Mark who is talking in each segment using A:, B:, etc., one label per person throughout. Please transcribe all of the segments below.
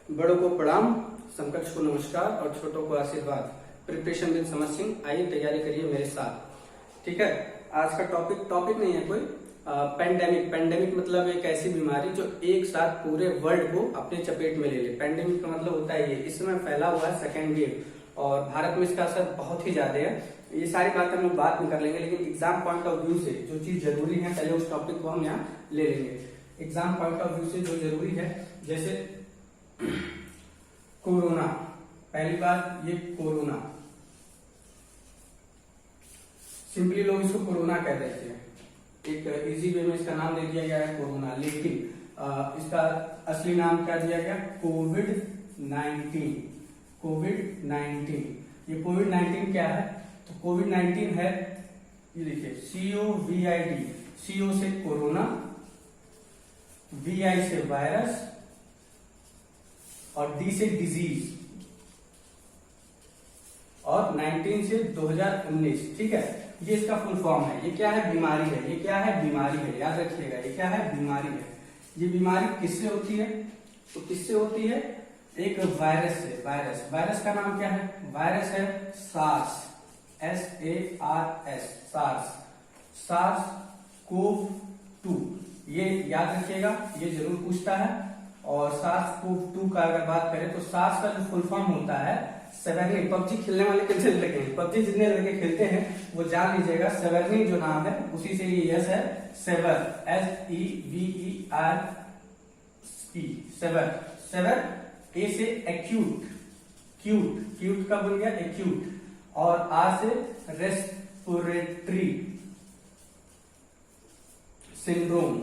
A: बड़ों को प्रणाम, समकक्ष को नमस्कार और छोटों को आशीर्वाद। प्रिपरेशन विद समर सिंह, आइए तैयारी करिए मेरे साथ। ठीक है, आज का टॉपिक नहीं है कोई पेंडेमिक मतलब एक ऐसी बीमारी जो एक साथ पूरे वर्ल्ड को अपने चपेट में ले ले। पेंडेमिक का मतलब होता है ये इस समय फैला हुआ है सेकेंड वेव और भारत में इसका असर बहुत ही ज्यादा है। ये सारी बातें हम लोग बात में कर लेंगे, लेकिन एग्जाम पॉइंट ऑफ व्यू से जो चीज जरूरी है पहले उस टॉपिक को हम यहाँ ले लेंगे। एग्जाम पॉइंट ऑफ व्यू से जो जरूरी है, जैसे कोरोना, पहली बात ये कोरोना, सिंपली लोग इसको कोरोना कह देते हैं, एक इजी वे में इसका नाम दे दिया गया है कोरोना, लेकिन इसका असली नाम क्या दिया गया? कोविड-19। ये कोविड-19 क्या है? तो कोविड-19 है, ये देखिए COVID, CO से कोरोना, VI से वायरस और D से डिजीज और 19 से 2019। ठीक है, ये इसका फुल फॉर्म है। ये क्या है? बीमारी है। ये क्या है? बीमारी है, याद रखिएगा। ये क्या है? बीमारी है। ये बीमारी किससे होती है? तो किससे होती है? एक वायरस से। वायरस का नाम क्या है? वायरस है सार्स, SARS, SARS-CoV-2। ये याद रखिएगा, ये जरूर पूछता है। और SARS-CoV-2 का अगर बात करें तो सार्स का जो फुल फॉर्म होता है सेवर्निन। पबजी खेलने वाले कितने लगे हैं? पबजी जितने लड़के खेलते हैं वो जान लीजिएगा, सेवर्निन जो नाम है उसी से ये यस है, सेवर, SEVER, सेवर। ए से एक्यूट, क्यूट का बन गया एक्यूट, और आर से रेस्पिरेटरी सिंड्रोम,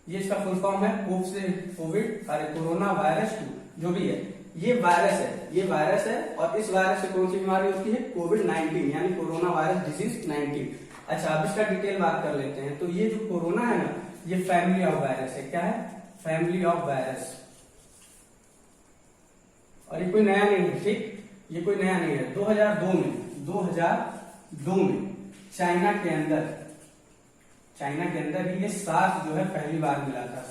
A: ये इसका फुल फॉर्म है। कोव से कोविड, अरे कोरोना वायरस 2 जो भी है, ये वायरस है और इस वायरस से कौन सी बीमारी होती है? कोविड-19 यानी कोरोना वायरस डिजीज 19। अच्छा, अब इसका डिटेल बात कर लेते हैं। तो ये जो कोरोना है ना, ये फैमिली ऑफ वायरस है। क्या है? Family of virus. और ये कोई नया नहीं है, ठीक, ये कोई नया नहीं है। 2002 में चाइना के अंदर ही ये सार्स जो है पहली बार मिला था।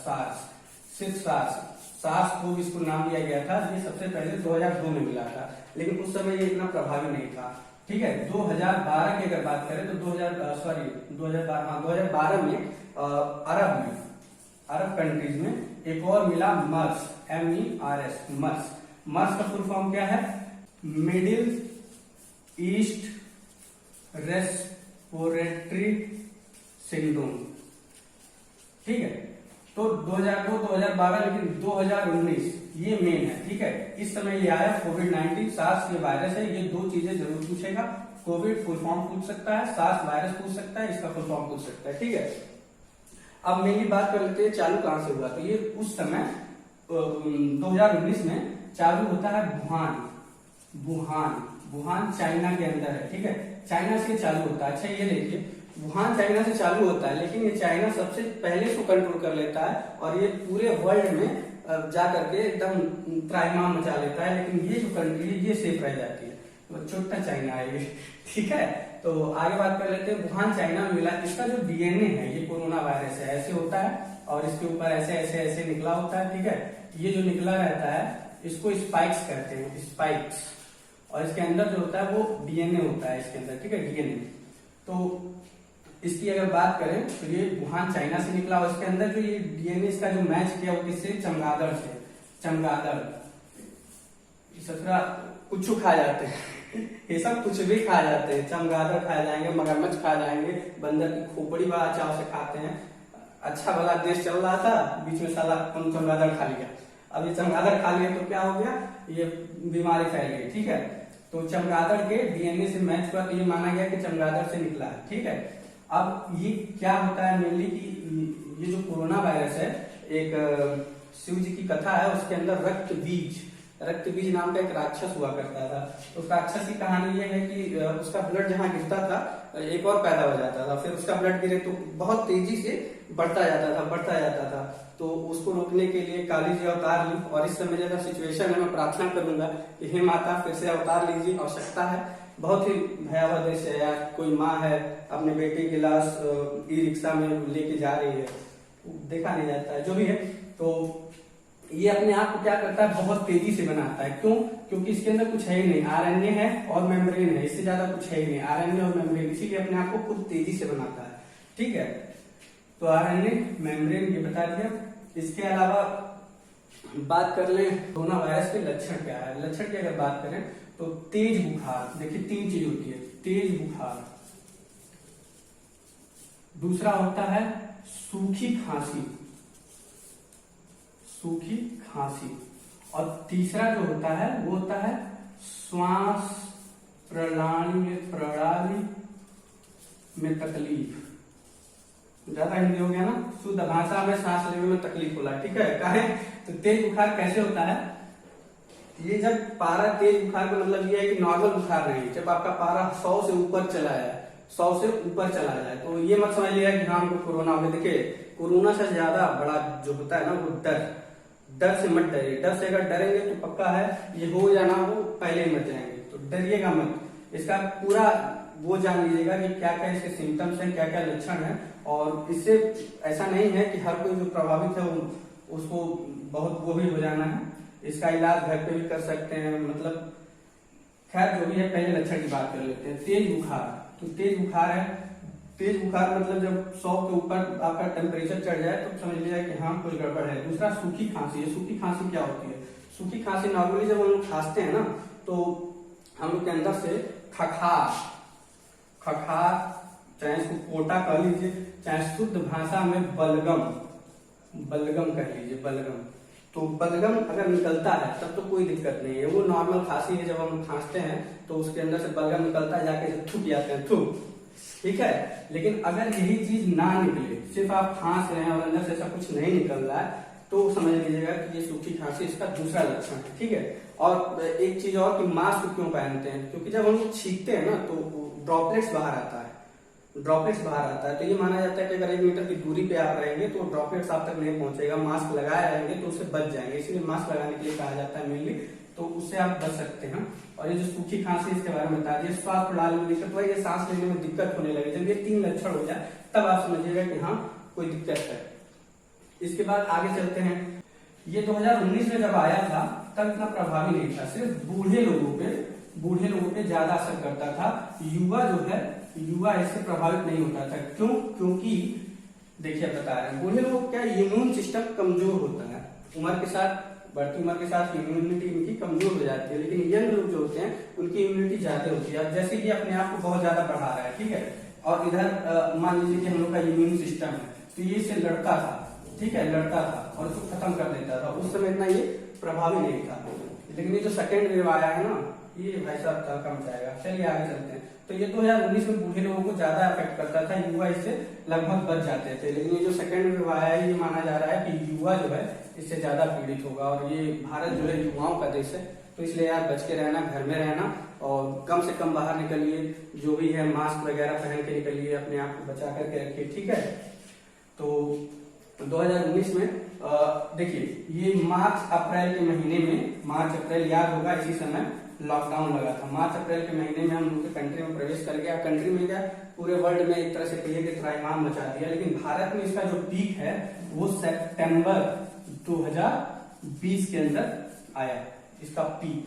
A: सार्स को इसको नाम दिया गया था। ये सबसे पहले 2002 में मिला था, लेकिन उस समय ये इतना प्रभावी नहीं था। ठीक है, 2012 की अगर बात करें तो 2012 में अरब कंट्रीज में एक और मिला, MERS, मर्स का फुल फॉर्म क्या है? Middle east respiratory syndrome. ठीक है, तो 2002, 2012, लेकिन 2019 ये मेन है। ठीक है, इस समय ये आया कोविड-19, सार्स ये वायरस है। ये दो चीजें जरूर पूछेगा, कोविड फुल फॉर्म पूछ सकता है, सार्स वायरस पूछ सकता है, इसका फुल फॉर्म पूछ सकता है। ठीक है, अब मेनली बात कर लेते हैं चालू कहां से हुआ। तो ये उस समय 2019 में चालू होता है वुहान चाइना के अंदर है। ठीक है, चाइना से चालू होता है। अच्छा, ये देखिए, वुहान चाइना से चालू होता है, लेकिन ये चाइना सबसे पहले इसको कंट्रोल कर लेता है और ये पूरे वर्ल्ड में जा करके एकदम त्राहिमाम मचा लेता है। लेकिन ये जो कंट्री है ये सेफ रह जाती है, तो छोटा चाइना है ये। ठीक है, तो आगे बात कर लेते हैं। वुहान चाइना में मिला। इसका जो DNA है, ये कोरोना वायरस है, ऐसे होता है और इसके ऊपर ऐसे निकला होता है। ठीक है, ये जो निकला रहता है इसको स्पाइक्स कहते हैं, स्पाइक्स। और इसके अंदर जो होता है वो DNA होता है इसके अंदर। ठीक है, DNA। तो इसकी अगर बात करें तो ये वुहान चाइना से निकला और इसके अंदर जो ये DNA इसका जो मैच किया वो किससे? चमगादड़ ससुरा कुछ खा जाते हैं ये सब कुछ भी खा जाते हैं। चमगादड़ खा जाएंगे, मगरमच्छ खा जाएंगे, बंदर की खोपड़ी बड़ा चाव से खाते हैं। अच्छा भला देश चल रहा था, बीच में साला चमगादड़ खा लिया। अब ये चमगादड़ खा लिया तो क्या हो गया? ये बीमारी फैल गई। ठीक है, तो चमगादड़ के DNA से मैच हुआ तो ये माना गया कि चमगादड़ से निकला है। ठीक है, अब ये क्या होता है मेनली कि ये जो कोरोना वायरस है, एक शिव जी की कथा है, उसके अंदर रक्त बीज नाम का एक राक्षस हुआ करता था। उस राक्षस की कहानी ये है कि उसका ब्लड जहां गिरता था एक और पैदा हो जाता था, फिर उसका ब्लड गिरे तो बहुत तेजी से बढ़ता जाता था। तो उसको रोकने के लिए काली जी अवतार ली। और इस समय जैसा सिचुएशन है, मैं प्रार्थना करूंगा कि हे माता फिर से अवतार लीजिए, आवश्यकता है। बहुत ही भयावह दृश्य है यार। कोई माँ है अपने बेटे की लाश ई रिक्शा में लेके जा रही है, देखा नहीं जाता है, जो भी है। तो ये अपने आप को क्या करता है, बहुत तेजी से बनाता है। क्यों? क्योंकि इसके अंदर कुछ है ही नहीं, आरएनए है और मेम्ब्रेन है, इससे ज्यादा कुछ है ही नहीं, आरएनए और मेम्ब्रेन, इसीलिए अपने आप को खुद तेजी से बनाता है। ठीक है, तो आरएनए मेम्ब्रेन ये बता दिया। इसके अलावा बात कर लें कोरोना वायरस के लक्षण क्या है। लक्षण की अगर बात करें तो तेज बुखार, देखिए 3 चीज होती है, तेज बुखार, दूसरा होता है सूखी खांसी, सूखी खांसी, और तीसरा जो होता है वो होता है श्वास प्रणाली में तकलीफ। ज्यादा हिंदी हो गया ना, शुद्ध भाषा में सांस लेने में तकलीफ होला। ठीक है, काहे? तो तेज बुखार कैसे होता है, ये जब पारा तेज बुखार का मतलब ये है कि नॉर्मल बुखार नहीं, जब आपका पारा 100 से ऊपर चला जाए, 100 से ऊपर चला जाए, तो ये मत समझिएगा कि हाँ हमको कोरोना हो गया। देखिए कोरोना से ज्यादा बड़ा जो होता है ना वो डर से मत डरिए। डर से अगर डरेंगे तो पक्का है ये हो या ना हो, पहले ही मर जाएंगे, तो डरिएगा मत। इसका पूरा वो जान लीजिएगा कि क्या क्या इसके सिम्टम्स हैं, क्या क्या लक्षण है, और इससे ऐसा नहीं है कि हर कोई जो प्रभावित है उसको बहुत वो भी हो जाना है। इसका इलाज घर पे भी कर सकते हैं, मतलब खैर जो भी है, पहले लक्षण की बात कर लेते हैं। तेज बुखार, तो तेज बुखार है, तेज बुखार मतलब जब 100 के ऊपर आपका टेम्परेचर चढ़ जाए तो समझ लीजिए कि हाँ कुछ गड़बड़ है। दूसरा सूखी खांसी है। सूखी खांसी क्या होती है? सूखी खांसी नॉर्मली जब हम लोग खांसते हैं ना तो हम लोग के अंदर से खखार, चाहे इसको कोटा कह लीजिए, चाहे शुद्ध भाषा में बलगम कह लीजिए, बलगम। तो बलगम अगर निकलता है तब तो कोई दिक्कत नहीं है, वो नॉर्मल खांसी है। जब हम खांसते हैं तो उसके अंदर से बलगम निकलता है, जाके थूक जाते हैं, थूक। ठीक है, लेकिन अगर यही चीज ना निकले, सिर्फ आप खांस रहे हैं और अंदर से ऐसा कुछ नहीं निकल रहा है, तो समझ लीजिएगा कि ये सूखी खांसी इसका दूसरा लक्षण है। ठीक है, और एक चीज और कि मास्क क्यों पहनते हैं, क्योंकि जब हम लोग छींकते हैं ना तो ड्रॉपलेट्स बाहर आता है, तो ये माना जाता है कि अगर 1 मीटर की दूरी पे आप रहेंगे तो ड्रॉपलेट्स आप तक नहीं पहुंचेगा। मास्क लगाए रहेंगे तो उससे बच जाएंगे, इसीलिए मास्क लगाने के लिए कहा जाता है मेनली, तो उससे आप बच सकते हैं। और ये जो सूखी खांसी इसके बारे में बता दिए। श्वास प्रणाली में दिक्कत हुआ, ये सांस लेने में दिक्कत होने लगी, जब ये 3 लक्षण हो जाए तब आप समझिएगा कि हाँ कोई दिक्कत है। इसके बाद आगे चलते हैं। ये 2019 में जब आया था तब इतना प्रभावी नहीं था, सिर्फ बूढ़े लोगों पे ज्यादा असर करता था। युवा इससे प्रभावित नहीं होता था। क्यों? क्योंकि देखिए बता रहे हैं, बूढ़े लोगों क्या इम्यून सिस्टम कमजोर होता है, बढ़ती उम्र के साथ इम्यूनिटी इनकी कमजोर हो जाती है। लेकिन यंग लोग जो होते हैं उनकी इम्यूनिटी ज्यादा होती है। अब जैसे कि अपने आप को बहुत ज्यादा बढ़ा रहा है, ठीक है, और इधर मान लीजिए कि हम लोग का इम्यून सिस्टम है, तो ये इससे लड़ता था, ठीक है, लड़ता था और इसको खत्म कर देता था। उस समय इतना ये प्रभावी नहीं था। लेकिन ये जो सेकेंड वेव आया है ना, ये भाई साहब कम जाएगा। चलिए आगे चलते हैं। तो ये 2019 में बूढ़े लोगों को ज्यादा अफेक्ट करता था, युवा इससे लगभग बच जाते थे। लेकिन ये जो सेकेंड वेव आया है, ये माना जा रहा है कि युवा जो है इससे ज्यादा पीड़ित होगा। और ये भारत जो है युवाओं का देश है, तो इसलिए यार बच के रहना, घर में रहना और कम से कम बाहर निकलिए, जो भी है मास्क वगैरह पहन के निकलिए, अपने आप को बचा करके रखिए। ठीक है, तो 2019 में देखिए ये मार्च अप्रैल के महीने में, मार्च अप्रैल याद होगा, इसी समय लॉकडाउन लगा था। मार्च अप्रैल के महीने में हम लोग के कंट्री में प्रवेश कर गया। कंट्री में क्या, पूरे वर्ल्ड में एक तरह से कहिए कि त्राहिमाम मचा दिया। लेकिन भारत में इसका जो पीक है वो सितंबर 2020 के अंदर आया, इसका पीक।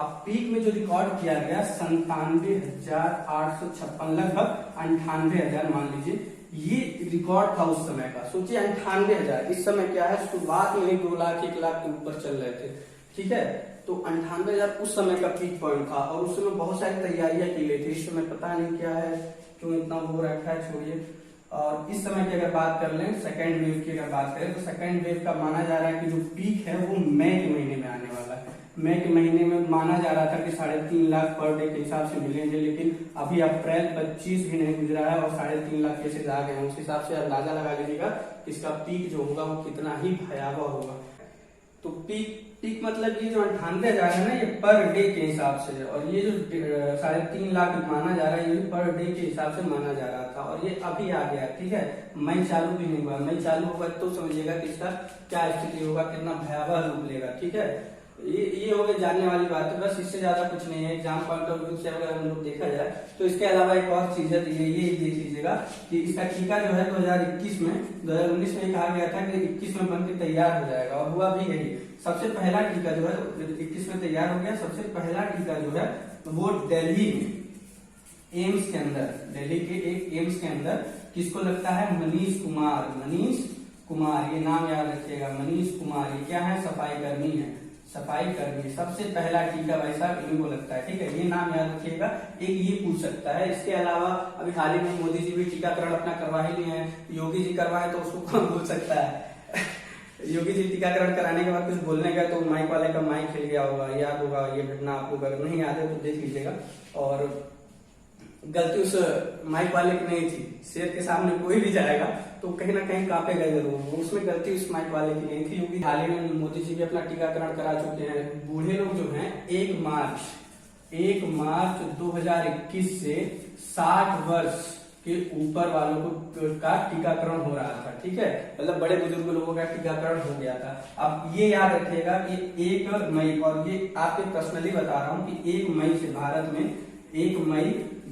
A: अब पीक में जो रिकॉर्ड किया गया 97,856, लगभग 98,000 मान लीजिए, ये रिकॉर्ड था उस समय का। सोचिए 98,000, इस समय क्या है, शुरुआत में 2 लाख 1 लाख के ऊपर चल रहे थे। ठीक है, तो 98,000 उस समय का पीक पॉइंट था और उस समय बहुत सारी तैयारियां की गई थी। इस समय पता नहीं क्या है, क्यों इतना हो रखा है, छोड़िए। और इस समय की अगर बात कर लें, सेकेंड वेव की अगर बात करें, तो सेकेंड वेव का माना जा रहा है कि जो पीक है वो मई के महीने में आने वाला है। मई के महीने में माना जा रहा था कि 3.5 लाख पर डे के हिसाब से मिलेंगे, लेकिन अभी अप्रैल 25 भी नहीं गुजरा है और 3.5 लाख केसेज आ गए हैं। उस हिसाब से अंदाजा लगा लीजिएगा कि इसका पीक जो होगा वो कितना ही भयावह होगा। तो पीक मतलब ये जो 98,000 है ना, ये पर डे के हिसाब से, और ये जो 3.5 लाख माना जा रहा है, ये भी पर डे के हिसाब से माना जा रहा था, और ये अभी आ गया। ठीक है, मई चालू भी नहीं हुआ, मई चालू होगा तो समझिएगा कि इसका क्या स्थिति होगा, कितना भयावह रूप लेगा। ठीक है, ये हो गई जानने वाली बात है, बस इससे ज्यादा कुछ नहीं है। एग्जाम पॉइंट ऑफ व्यू से अगर हम लोग देखा जाए तो इसके अलावा एक और चीज है, तो ये देख लीजिएगा कि इसका टीका जो है 2019 में कहा गया था कि 21 में बन के तैयार हो जाएगा, और हुआ भी यही। सबसे पहला टीका जो है 21 में तैयार हो गया। सबसे पहला टीका जो है वो दिल्ली में एम्स के अंदर, दिल्ली के एक एम्स के अंदर किसको लगता है, मनीष कुमार, ये नाम याद रखिएगा, मनीष कुमार। ये क्या है, सफाई कर्मी। सबसे पहला टीका भाई साहब इन्हीं को लगता है, ठीक है, ये नाम याद रखिएगा। एक ये पूछ सकता है। इसके अलावा अभी हाल ही में मोदी जी भी टीकाकरण अपना करवा ही लिए हैं, योगी जी करवाए तो उसको कौन बोल सकता है। योगी जी टीकाकरण कराने के बाद कुछ बोलने का तो माइक वाले का माइक हिल गया होगा, याद होगा ये घटना आपको, अगर नहीं याद है तो देख लीजिएगा। और गलती उस माइक वाले की नहीं थी, शेर के सामने कोई भी जाएगा तो कहीं ना कहीं कांपेगा जरूर, उसमें गलती उस माइक वाले की नहीं थी। क्योंकि हाल ही में मोदी जी भी अपना टीकाकरण करा चुके हैं। बूढ़े लोग जो हैं 1 मार्च 2021 से 60 वर्ष के ऊपर वालों को का टीकाकरण हो रहा था, ठीक है, मतलब बड़े बुजुर्ग लोगों का टीकाकरण हो गया था। अब ये याद रखिएगा कि 1 मई, और ये आपके पर्सनली बता रहा हूँ कि 1 मई से भारत में 1 मई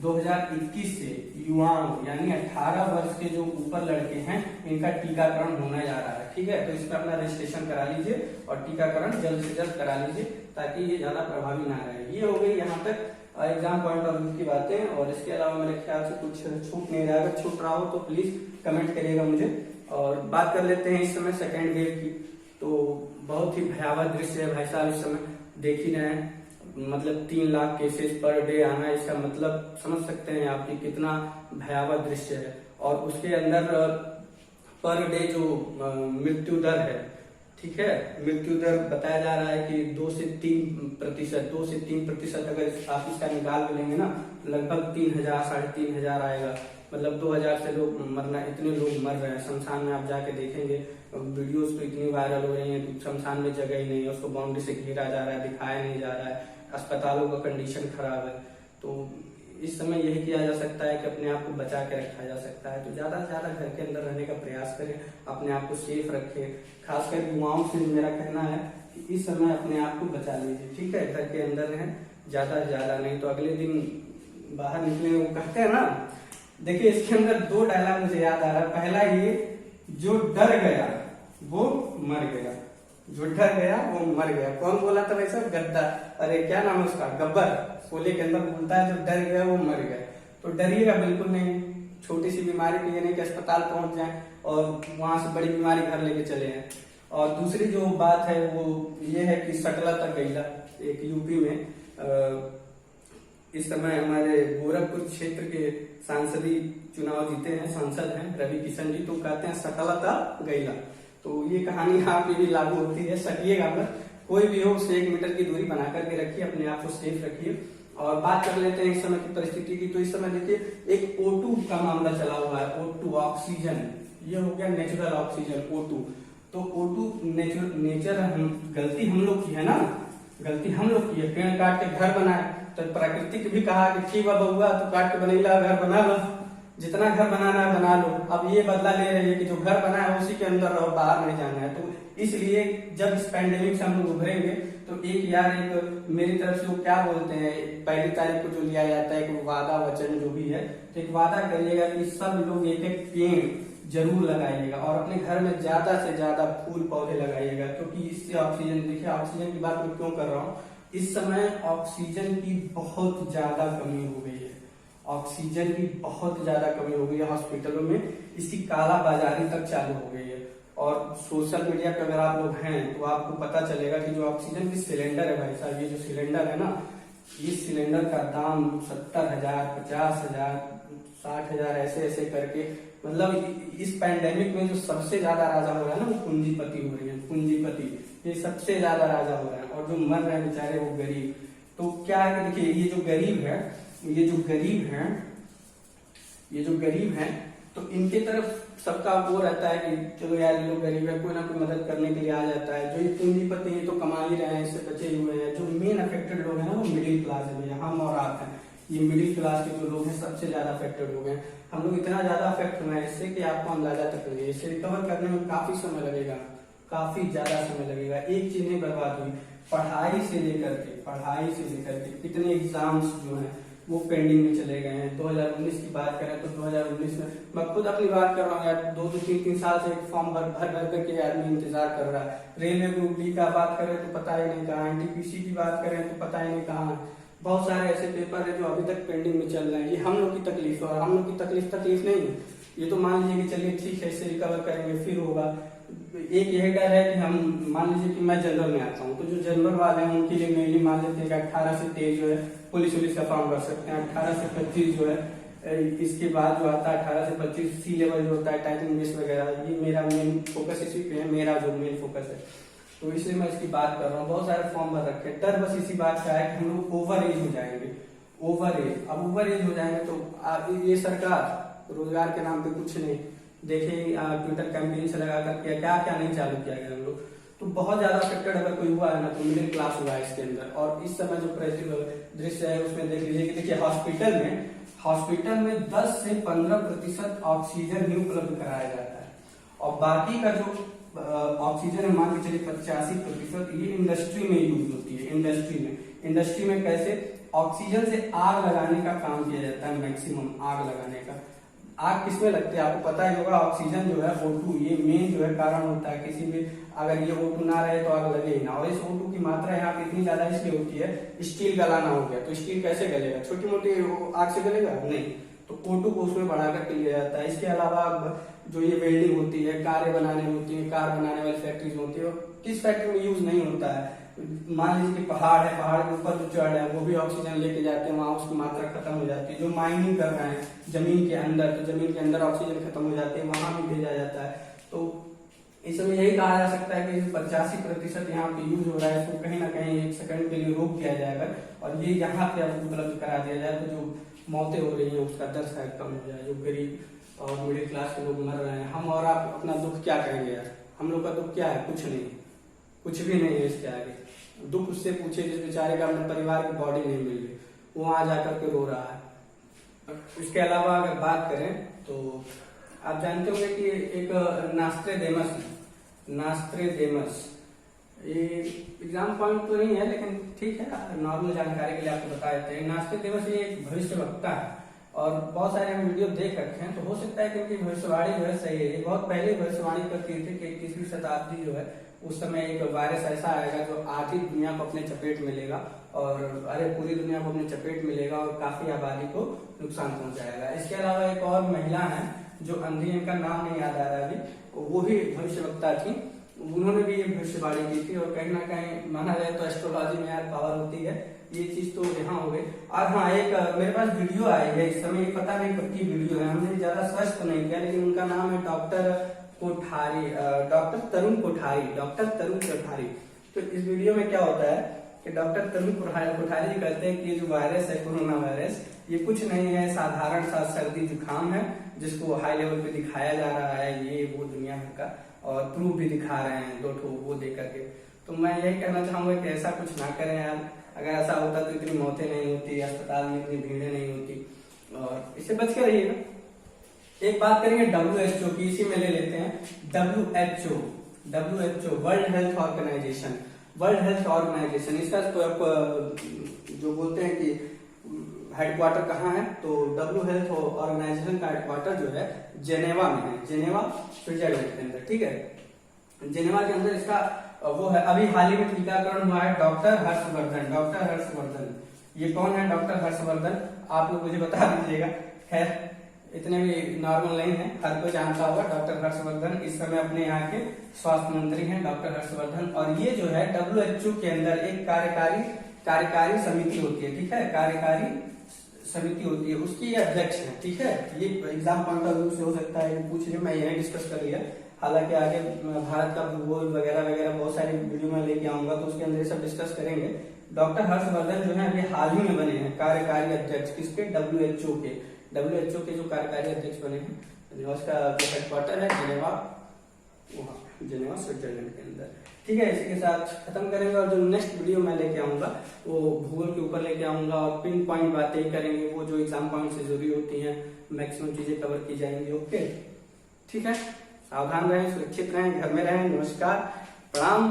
A: 2021 से युवाओं यानी 18 वर्ष के जो ऊपर लड़के हैं इनका टीकाकरण होने जा रहा है, ठीक है। तो इसका अपना रजिस्ट्रेशन करा लीजिए और टीकाकरण जल्द से जल्द करा लीजिए ताकि ये ज्यादा प्रभावी ना रहे। ये हो गई यहाँ तक एग्जाम पॉइंट ऑफ व्यू की बातें। और इसके अलावा मेरे ख्याल से कुछ छूट नहीं रहा, अगर छूट रहा हो तो प्लीज कमेंट करिएगा मुझे। और बात कर लेते हैं इस समय सेकेंड वेव की। तो बहुत ही भयावह दृश्य है भाई साहब, इस समय देख ही रहे हैं, मतलब 3 लाख केसेस पर डे आना, इसका मतलब समझ सकते हैं आप कि कितना भयावह दृश्य है। और उसके अंदर पर डे जो मृत्यु दर है, ठीक है, मृत्यु दर बताया जा रहा है कि 2 से 3% अगर आप इसका निकाल भी लेंगे ना, लगभग 3000 3,500 आएगा। मतलब 2000 से लोग मरना, इतने लोग मर रहे हैं। शमशान में आप जाके देखेंगे वीडियोस तो इतनी वायरल हो रही हैं, शमशान में जगह ही नहीं है, उसको बाउंड्री से घेरा जा रहा है, दिखाया नहीं जा रहा है, अस्पतालों का कंडीशन खराब है। तो इस समय यही किया जा सकता है कि अपने आप को बचा के रखा जा सकता है। तो ज्यादा से ज्यादा घर के अंदर रहने का प्रयास करें, अपने आप को सेफ रखें। खासकर युवाओं से मेरा कहना है कि इस समय अपने आप को बचा लीजिए, ठीक है, घर के अंदर रहें ज्यादा से ज्यादा, नहीं तो अगले दिन बाहर निकले वो कहते हैं ना। देखिए इसके अंदर 2 डायलॉग मुझे याद आ रहा है। पहला ये, जो डर गया वो मर गया, जो डर गया वो मर गया। कौन बोला था भाई साहब? गद्दार, अरे क्या नाम है उसका, गब्बर शोले के अंदर बोलता है, जो डर गया वो मर गया। तो डरिएगा बिल्कुल नहीं। छोटी सी बीमारी के लिए नहीं कि अस्पताल पहुंच जाए और वहां से बड़ी बीमारी घर लेके चले हैं। और दूसरी जो बात है वो ये है कि सकला तक गईला, एक यूपी में इस समय हमारे गोरखपुर क्षेत्र के सांसदीय चुनाव जीते हैं, सांसद हैं रवि किशन जी, तो कहते हैं सकला तक गईला। तो ये कहानी यहाँ पे भी लागू होती है। सटिएगा मत, कोई भी हो उससे 1 मीटर की दूरी बना करके रखिए, अपने आप को सेफ रखिए। और बात कर लेते हैं इस समय की परिस्थिति की। तो इस समय देखिए एक O2 का मामला चला हुआ है, O2 ऑक्सीजन, ये हो गया नेचुरल ऑक्सीजन O2। तो O2 नेचर गलती हम लोग की है ना, गलती हम लोग की है। पेड़ काट के घर बनाए तो प्रकृति भी कहा कि ठीक है बबुआ तो काट के बनैला, घर बना लो, जितना घर बनाना है बना लो। अब ये बदला ले रही है कि जो घर बना है उसी के अंदर रहो, बाहर नहीं जाना है। तो इसलिए जब इस पैंडेमिक से हम लोग उभरेंगे तो एक मेरी तरफ से वो क्या बोलते हैं, 1 तारीख को जो लिया जाता है एक वादा वचन जो भी है, तो एक वादा करिएगा कि सब लोग 1 पेड़ जरूर लगाइएगा और अपने घर में ज्यादा से ज्यादा फूल पौधे लगाइएगा। क्योंकि इससे ऑक्सीजन, देखिए ऑक्सीजन की बात मैं क्यों कर रहा हूँ, इस समय ऑक्सीजन की बहुत ज्यादा कमी हो गई है, ऑक्सीजन की बहुत ज्यादा कमी हो गई है हॉस्पिटलों में, इसकी कालाबाजारी तक चालू हो गई है। और सोशल मीडिया पे अगर आप लोग हैं तो आपको पता चलेगा कि जो ऑक्सीजन की सिलेंडर है भाई साहब, ये जो सिलेंडर है ना, ये सिलेंडर का दाम 70,000, 50,000, 60,000 ऐसे करके, मतलब इस पैंडेमिक में जो सबसे ज्यादा राजा हो रहा है ना वो पूंजीपति हो रही है, पूंजीपति ये सबसे ज्यादा राजा हो रहा है। और जो मर रहे हैं बेचारे वो गरीब। तो क्या है कि देखिए ये जो गरीब हैं तो इनके तरफ सबका वो रहता है कि चलो यार ये लोग गरीब है, कोई ना कोई मदद करने के लिए आ जाता है। जो ये पूंजीपति ये तो कमा ही रहे हैं, इससे बचे हुए हैं। जो मेन अफेक्टेड लोग हैं ना वो मिडिल क्लास है, हम और आप हैं, ये मिडिल क्लास के जो लोग हैं सबसे ज्यादा अफेक्टेड हो गए। हम लोग इतना ज्यादा अफेक्ट हुए हैं इससे कि आपको अंदाजा तक नहीं है। इसे रिकवर करने में काफी समय लगेगा, काफी ज्यादा समय लगेगा। एक चीज नहीं बर्बाद हुई, पढ़ाई से लेकर के कितने एग्जाम्स जो हैं वो पेंडिंग में चले गए हैं। 2019 की बात करें तो 2019 में मैं खुद अपनी बात कर रहा हूँ यार, 2-3 साल से एक फॉर्म भर करके आदमी इंतजार कर रहा है। रेलवे ग्रुप डी का बात करें तो पता ही नहीं कहाँ, एनटीपीसी की बात करें तो पता ही नहीं कहाँ। बहुत सारे ऐसे पेपर है जो अभी तक पेंडिंग में चल रहे हैं। ये हम लोग की तकलीफ है, और हम लोग की तकलीफ नहीं है। ये तो मान लीजिए कि चलिए ठीक है, इसे रिकवर करेंगे, फिर होगा। एक यही डर है कि हम मान लीजिए कि मैं जनरल में आता हूँ, तो जो जनरल वाले हैं उनके लिए मेनली मान लेते हैं कि 18 से 23 जो है पुलिस का फॉर्म भर सकते हैं। 18 से 25 जो है, इसके बाद जो आता है 18 से 25 सी लेवल जो होता है टाइपिंग बेस वगैरह, ये मेरा मेन फोकस इसी पे है, मेरा जो मेन फोकस है, तो इसलिए मैं इसकी बात कर रहा हूँ। बहुत सारे फॉर्म भर रखे। डर बस इसी बात का है कि हम लोग ओवर एज हो जाएंगे। अब ओवर एज हो जाएंगे तो ये सरकार रोजगार के नाम पे कुछ नहीं, देखिए ट्विटर कैंपेन से लगा कर क्या क्या नहीं चालू किया गया हम लोग। तो बहुत ज्यादा अफेक्टेड अगर कोई हुआ है ना तो मिडिल क्लास हुआ है इसके अंदर। और इस समय जो दृश्य है उसमें देख लीजिए कि देखिए हॉस्पिटल में 10 से 15% ऑक्सीजन ही उपलब्ध कराया जाता है, और बाकी का जो ऑक्सीजन मान के चलिए 85% ये इंडस्ट्री में यूज होती है। इंडस्ट्री में कैसे ऑक्सीजन से आग लगाने का काम किया जाता है, मैक्सिमम आग लगाने का। आग किसमें लगती है आपको पता ही होगा। ऑक्सीजन जो है O2 ये मेन जो है कारण होता है। किसी भी अगर ये O2 ना रहे तो आग लगे ही ना। और इस O2 की मात्रा यहाँ पे इतनी ज्यादा इसलिए होती है, स्टील गलाना हो गया तो स्टील कैसे गलेगा, छोटी मोटी आग से गलेगा नहीं, तो O2 को उसमें बढ़ा करके लिया जाता है। इसके अलावा जो ये वेल्डिंग होती है, कारें बनाने होती है, कार बनाने वाली फैक्ट्रीज होती है, किस फैक्ट्री में यूज नहीं होता है। मान लीजिए कि पहाड़ है, पहाड़ के ऊपर जो चढ़ है वो भी ऑक्सीजन लेके जाते हैं, वहां उसकी मात्रा खत्म हो जाती है। जो माइनिंग कर रहे हैं जमीन के अंदर, तो जमीन के अंदर ऑक्सीजन खत्म हो जाती है, वहां भी भेजा जाता है। तो इसमें यही कहा जा सकता है कि 85% यहाँ पे यूज हो रहा है, इसको कहीं ना कहीं 1 सेकंड के लिए रोक किया जाएगा, और ये यहाँ पे उपलब्ध करा दिया जाए तो जो मौतें हो रही है उसका दर शायद कम हो जाए। जो गरीब और मिडिल क्लास के लोग मर रहे हैं, हम और आप अपना दुख क्या कहेंगे यार। हम लोग का दुख क्या है, कुछ नहीं, कुछ भी नहीं है इसके आगे। दुख उससे पूछे जिस बेचारे का अपने परिवार की बॉडी नहीं मिल रही, वो वहां जाकर के रो रहा है। उसके अलावा अगर बात करें तो आप जानते होंगे कि एक नास्ट्रेडेमस ये एग्जाम पॉइंट तो नहीं है, लेकिन ठीक है नॉर्मल जानकारी के लिए आपको बता देते हैं। नास्ट्रेडेमस ये एक भविष्यवक्ता है, और बहुत सारे हम वीडियो देख रखे हैं, तो हो सकता है कि उनकी भविष्यवाणी जो है सही है। ये बहुत पहले भविष्यवाणी करती थी कि 21वीं शताब्दी जो है उस समय एक वायरस ऐसा आएगा जो आधी दुनिया को अपने चपेट में लेगा, और पूरी दुनिया को अपने चपेट में लेगा और काफी आबादी को नुकसान पहुंचाएगा। इसके अलावा एक और महिला है जो अंधी, इनका नाम नहीं याद आ रहा अभी, वो भी भविष्यवक्ता थी, उन्होंने भी ये भविष्यवाणी की थी। और कहीं ना कहीं माना जाए तो एस्ट्रोलॉजी में यार पावर होती है, ये चीज तो यहाँ हो गई। और हाँ, एक मेरे पास वीडियो आई है इस समय, पता नहीं कब की वीडियो है, हमने ज्यादा सर्च तो नहीं किया, लेकिन उनका नाम है डॉक्टर तरुण कोठारी। तो इस वीडियो में क्या होता है कि डॉक्टर तरुण कोठारी जी कहते हैं कि ये जो वायरस है कोरोना वायरस, ये कुछ नहीं है, साधारण सा सर्दी जुकाम है जिसको हाई लेवल पे दिखाया जा रहा है, ये वो दुनिया भर का, और प्रूफ भी दिखा रहे हैं 2 ठो वो दे करके। तो मैं यही कहना चाहूंगा कि ऐसा कुछ ना करें यार। अगर ऐसा होता तो इतनी मौतें नहीं होती, अस्पताल में इतनी भीड़ें नहीं होती, और इससे बच के रहिएगा। एक बात करेंगे WHO की, इसी में ले लेते हैं। WHO वर्ल्ड हेल्थ ऑर्गेनाइजेशन, इसका जो बोलते हैं कि हेडक्वार्टर कहाँ है, तो WHO हेल्थ ऑर्गेनाइजेशन का हेडक्वार्टर जो है जेनेवा में है, जेनेवा स्विट्जरलैंड के अंदर, ठीक है। जेनेवा के अंदर इसका वो है। अभी हाल ही में टीकाकरण हुआ है। डॉक्टर हर्षवर्धन, ये कौन है डॉक्टर हर्षवर्धन, आप लोग मुझे बता दीजिएगा। खैर इतने भी नॉर्मल नहीं है, हर कोई जानता होगा डॉक्टर हर्षवर्धन इस समय अपने यहाँ के स्वास्थ्य मंत्री हैं, डॉक्टर हर्षवर्धन। और ये जो है WHO के अंदर एक कार्यकारी समिति होती है, ठीक है, कार्यकारी समिति होती है, उसकी अध्यक्ष है, ठीक है। ये एग्जाम पॉइंट ऑफ व्यू से हो सकता है पूछ रहे, मैं यही डिस्कस कर लिया। हालांकि आगे भारत का भूगोल वगैरह बहुत सारी वीडियो में लेके आऊंगा, तो उसके अंदर सब डिस्कस करेंगे। डॉक्टर हर्षवर्धन जो है अभी हाल ही में बने हैं कार्यकारी अध्यक्ष, किसके, WHO के जो कार्यकारी अध्यक्ष बने हैं। उसका हेडक्वार्टर है जेनेवा स्विट्जरलैंड के अंदर, ठीक है। इसी के साथ खत्म करेंगे, और जो नेक्स्ट वीडियो मैं लेके आऊंगा वो भूगोल के ऊपर लेके आऊंगा, और पिन पॉइंट बातें करेंगे, वो जो एग्जाम पॉइंट से जरूरी होती हैं, मैक्सिमम चीजें कवर की जाएंगी। ओके, ठीक है। सावधान रहें, सुरक्षित रहें, घर में रहें। नमस्कार, प्रणाम।